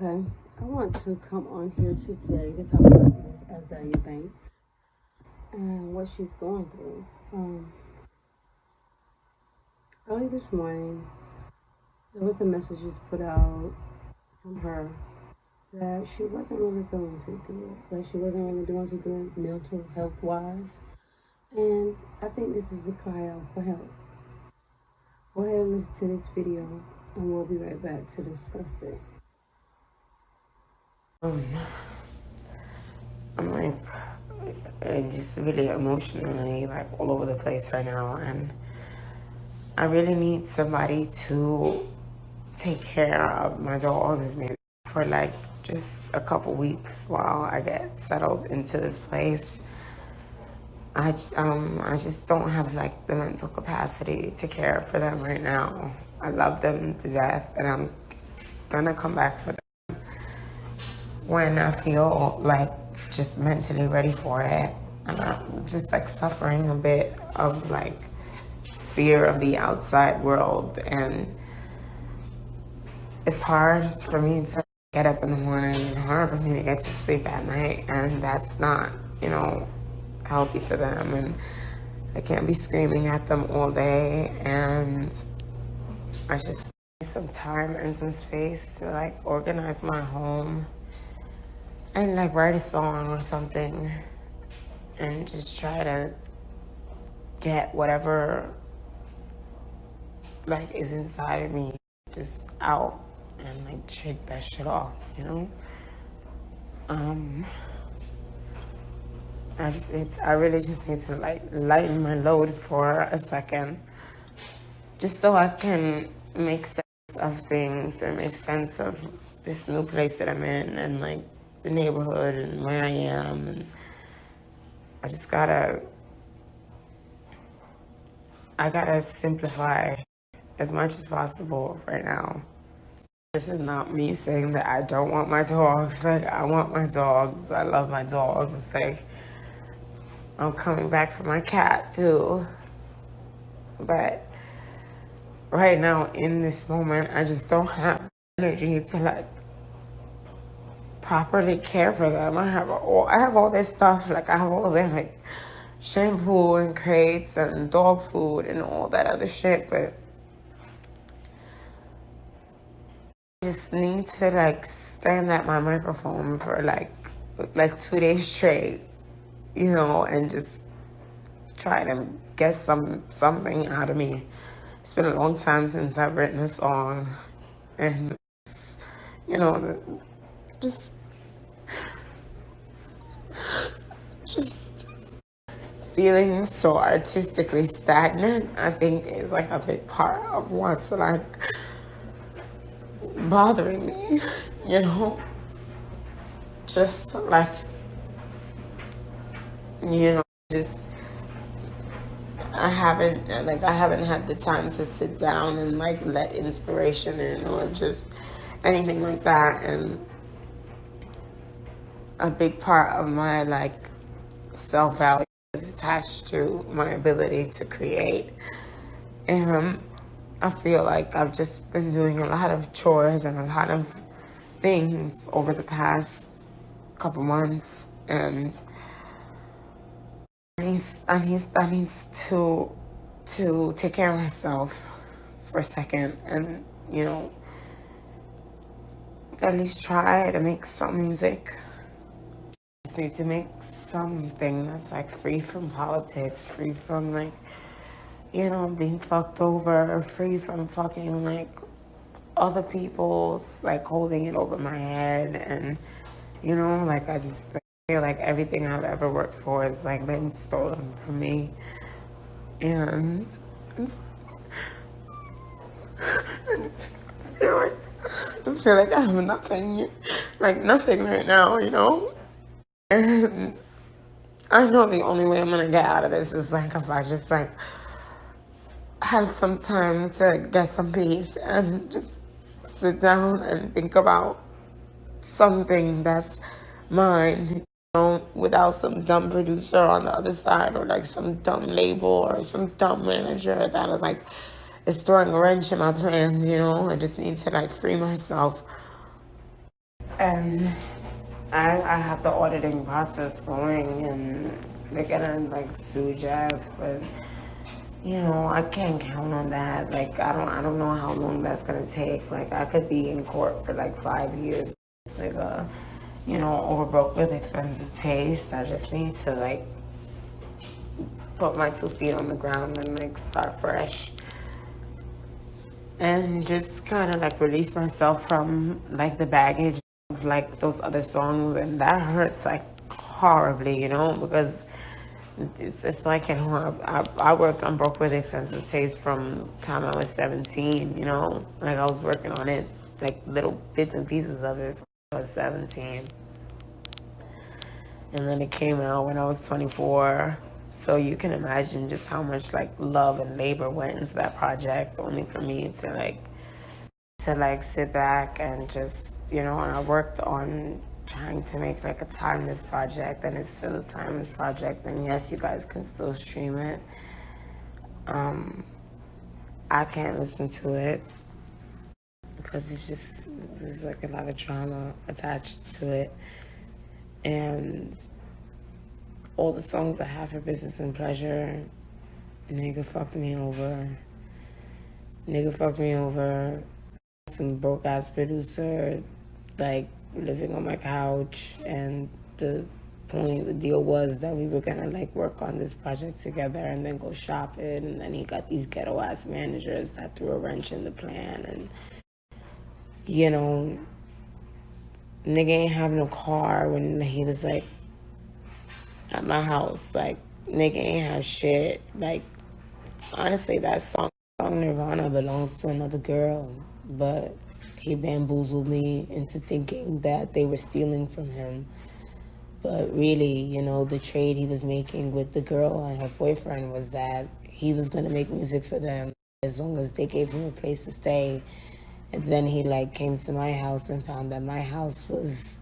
Okay, I want to come on here today to talk about Miss Azealia Banks and what she's going through. Early this morning, there was a message put out from her that she wasn't really feeling too good, that she wasn't really doing too good mental health wise. And I think this is a cry out for help. Go ahead and listen to this video, and we'll be right back to discuss it. I'm just really emotionally all over the place right now, and I really need somebody to take care of my dogs maybe for just a couple weeks while I get settled into this place. I just don't have the mental capacity to care for them right now. I love them to death, and I'm gonna come back for them when I feel just mentally ready for it. And I'm just suffering a bit of fear of the outside world, and it's hard for me to get up in the morning and hard for me to get to sleep at night, and that's not, healthy for them. And I can't be screaming at them all day, and I just need some time and some space to organize my home and write a song or something and just try to get whatever is inside of me just out and shake that shit off, I really just need to lighten my load for a second, just so I can make sense of things and make sense of this new place that I'm in, and the neighborhood and where I am. And I just I gotta simplify as much as possible right now. This is not me saying that I don't want my dogs. I want my dogs. I love my dogs. I'm coming back for my cat too. But right now, in this moment, I just don't have energy to properly care for them. I have all this stuff. I have all their shampoo and crates and dog food and all that other shit, but I just need to stand at my microphone for 2 days straight, and just try to get something out of me. It's been a long time since I've written a song, and just feeling so artistically stagnant, I think, is a big part of what's bothering me, just just I haven't had the time to sit down and let inspiration in or just anything like that. And a big part of my self-value is attached to my ability to create. And I feel I've just been doing a lot of chores and a lot of things over the past couple months, and I need to take care of myself for a second, and at least try to make some music. I just need to make something that's free from politics, free from being fucked over, free from fucking other people's holding it over my head. And I just feel everything I've ever worked for has been stolen from me, and I just feel like I have nothing, nothing right now, and I know the only way I'm gonna get out of this is if I just have some time to get some peace and just sit down and think about something that's mine, without some dumb producer on the other side, or some dumb label or some dumb manager that is throwing a wrench in my plans. I just need to free myself And I have the auditing process going, and they're gonna like sue Jeff, but you know, I can't count on that. Like, I don't know how long that's gonna take. Like, I could be in court for like 5 years, nigga. You know, over broke with expensive taste. I just need to like put my 2 feet on the ground and like start fresh, and just kind of like release myself from like the baggage of like those other songs, and that hurts like horribly, you know, because it's like, you know, I worked on Broke with Expensive Taste from time I was 17, you know, like I was working on it, like little bits and pieces of it from when I was 17. And then it came out when I was 24. So you can imagine just how much like love and labor went into that project, only for me to like sit back and just, you know, and I worked on trying to make like a timeless project, and it's still a timeless project, and yes, you guys can still stream it. I can't listen to it because it's just, there's like a lot of trauma attached to it, and all the songs I have for Business and Pleasure, nigga fucked me over. Nigga fucked me over. Some broke ass producer, like living on my couch, and the deal was that we were gonna like work on this project together and then go shopping, and then he got these ghetto ass managers that threw a wrench in the plan, and you know, nigga ain't have no car when he was like at my house, like nigga ain't have shit, like honestly that song Nirvana belongs to another girl, but he bamboozled me into thinking that they were stealing from him. But really, you know, the trade he was making with the girl and her boyfriend was that he was going to make music for them as long as they gave him a place to stay. And then he like came to my house and found that my house was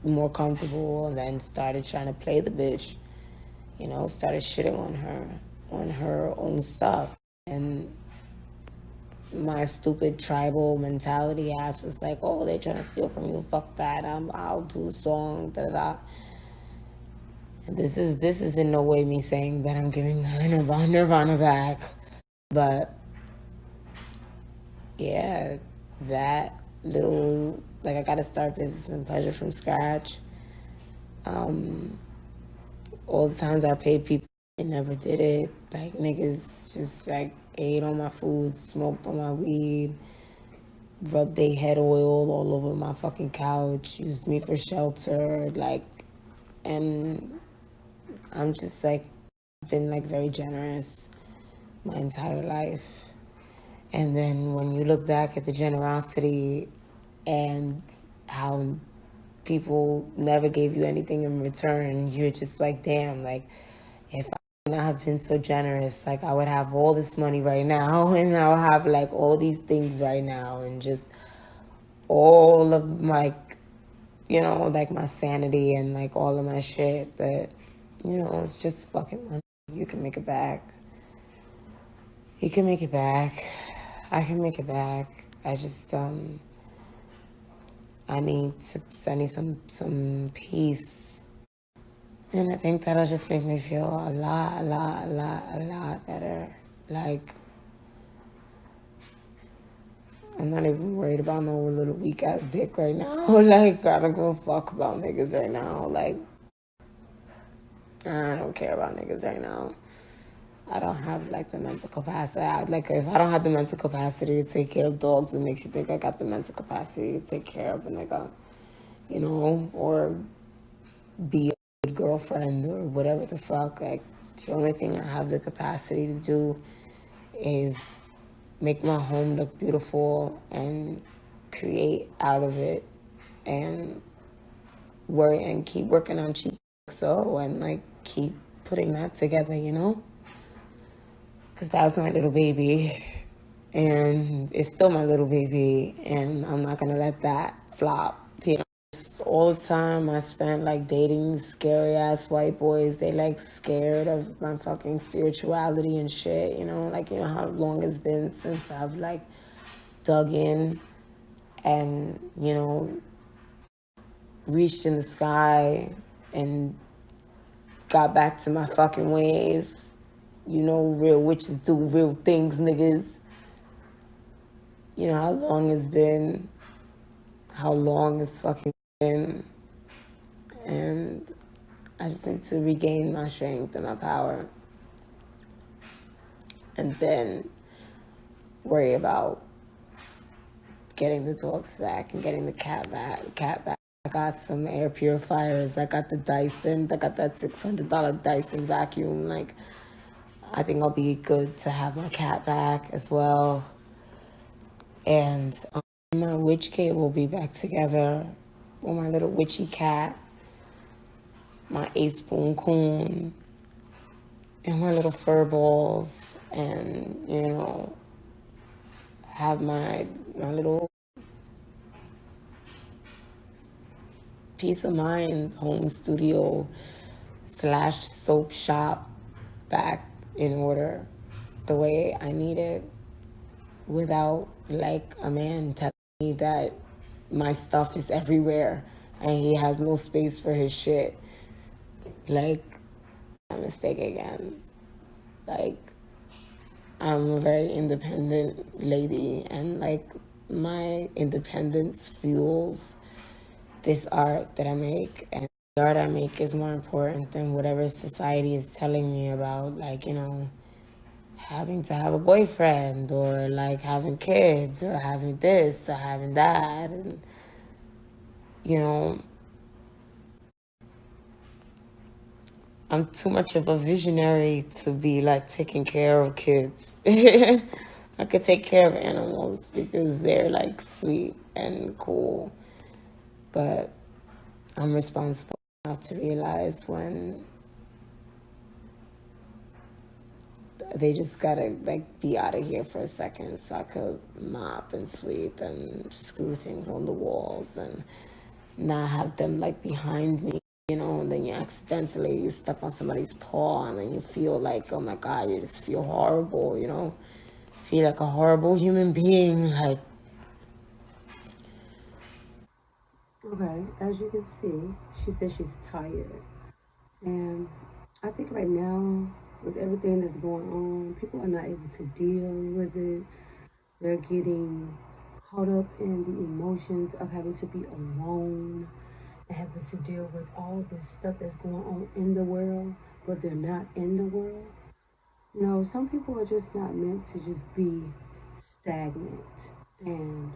more comfortable, and then started trying to play the bitch, you know, started shitting on her own stuff. And my stupid tribal mentality ass was like, oh, they trying to steal from you, fuck that, I'll do a song, da da da. And this is in no way me saying that I'm giving Nirvana back, but yeah, that little, like, I gotta start Business and Pleasure from scratch. All the times I paid people, they never did it. Like, niggas just like ate on my food, smoked on my weed, rubbed their head oil all over my fucking couch, used me for shelter, like, and I'm just like, been like very generous my entire life. And then when you look back at the generosity and how people never gave you anything in return, you're just like, damn, like, if I would not have been so generous, like, I would have all this money right now, and I would have like all these things right now, and just all of my, you know, like my sanity and like all of my shit. But, you know, it's just fucking money. You can make it back. You can make it back. I can make it back. I just, I need some peace. And I think that'll just make me feel a lot better. Like, I'm not even worried about no little weak ass dick right now. Like, I don't give a fuck about niggas right now. Like, I don't care about niggas right now. I don't have like the mental capacity. Like, if I don't have the mental capacity to take care of dogs, what makes you think I got the mental capacity to take care of a nigga? You know, or be a good girlfriend or whatever the fuck. Like, the only thing I have the capacity to do is make my home look beautiful and create out of it, and work and keep working on cheap so, and like keep putting that together, you know, because that was my little baby, and it's still my little baby, and I'm not gonna let that flop, you know. All the time I spent like dating scary ass white boys, they like scared of my fucking spirituality and shit, you know, like, you know how long it's been since I've like dug in and, you know, reached in the sky and got back to my fucking ways. You know, real witches do real things, niggas. You know how long it's been, how long it's fucking been, and I just need to regain my strength and my power, and then worry about getting the dogs back and getting the cat back. I got some air purifiers. I got the Dyson. I got that $600 Dyson vacuum. Like, I think I'll be good to have my cat back as well. And my witch kit will be back together with my little witchy cat, my ace spoon coon, and my little fur balls, and have my little peace of mind home studio slash soap shop back in order the way I need it, without like a man telling me that my stuff is everywhere and he has no space for his shit. Like, a mistake again. Like, I'm a very independent lady, and like, my independence fuels this art that I make, and the art I make is more important than whatever society is telling me about, like, having to have a boyfriend, or like having kids, or having this or having that. And you know I'm too much of a visionary to be like taking care of kids. I could take care of animals because they're like sweet and cool, but I'm responsible enough to realize when they just gotta like be out of here for a second so I could mop and sweep and screw things on the walls and not have them like behind me, and then you step on somebody's paw and then you feel like, oh my God, you just feel horrible, feel like a horrible human being. Like, Okay, as you can see, she says she's tired. And I think right now, with everything that's going on, people are not able to deal with it. They're getting caught up in the emotions of having to be alone and having to deal with all this stuff that's going on in the world, but they're not in the world. Some people are just not meant to just be stagnant and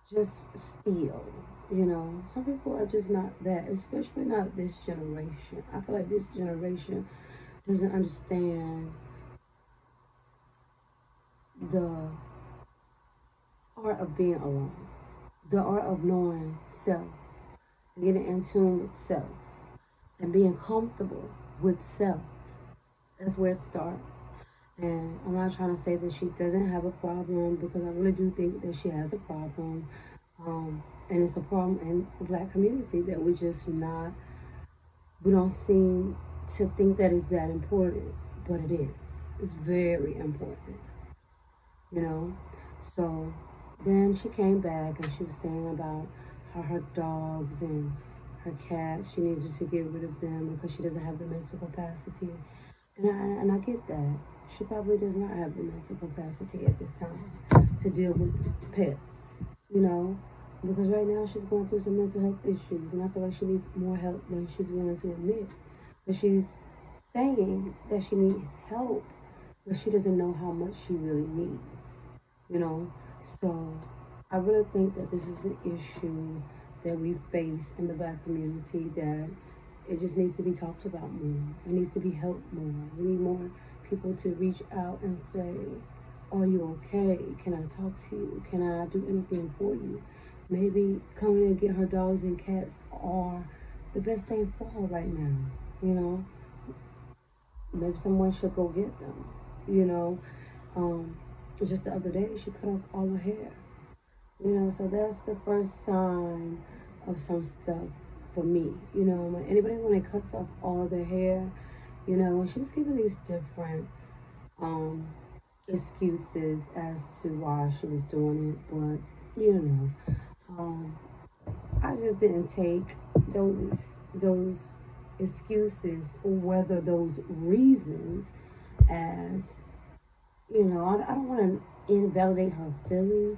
just still. Some people are just not that, especially not this generation. I feel like this generation doesn't understand the art of being alone, the art of knowing self, getting in tune with self, and being comfortable with self. That's where it starts. And I'm not trying to say that she doesn't have a problem, because I really do think that she has a problem. And it's a problem in the black community that we don't seem to think that it's that important, but it is. It's very important, you know. So then she came back and she was saying about how her dogs and her cats, she needed to get rid of them because she doesn't have the mental capacity. And I get that. She probably does not have the mental capacity at this time to deal with pets, you know, because right now she's going through some mental health issues, and I feel like she needs more help than she's willing to admit. But she's saying that she needs help, but she doesn't know how much she really needs, you know. So I really think that this is an issue that we face in the black community, that it just needs to be talked about more. It needs to be helped more. We need more people to reach out and say, are you okay? Can I talk to you? Can I do anything for you? Maybe coming and get her dogs and cats are the best thing for her right now. You know, maybe someone should go get them. You know, um, just the other day she cut off all her hair. So that's the first sign of some stuff for me. When anybody when it cuts off all their hair, when she was giving these different um excuses as to why she was doing it, but um I just didn't take those excuses or whether those reasons as, I don't want to invalidate her feelings,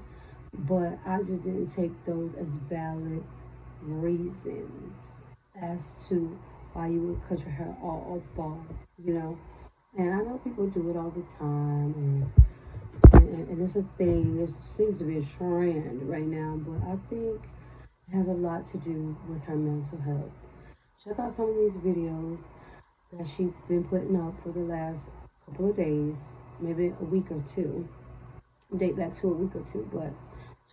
but I just didn't take those as valid reasons as to why you would cut your hair all bald, you know. And I know people do it all the time, and it's a thing. It seems to be a trend right now, but I think it has a lot to do with her mental health. Check out some of these videos that she's been putting up for the last couple of days, maybe a week or two. Date back to a week or two, but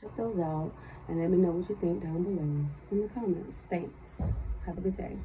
check those out and let me know what you think down below in the comments. Thanks. Have a good day.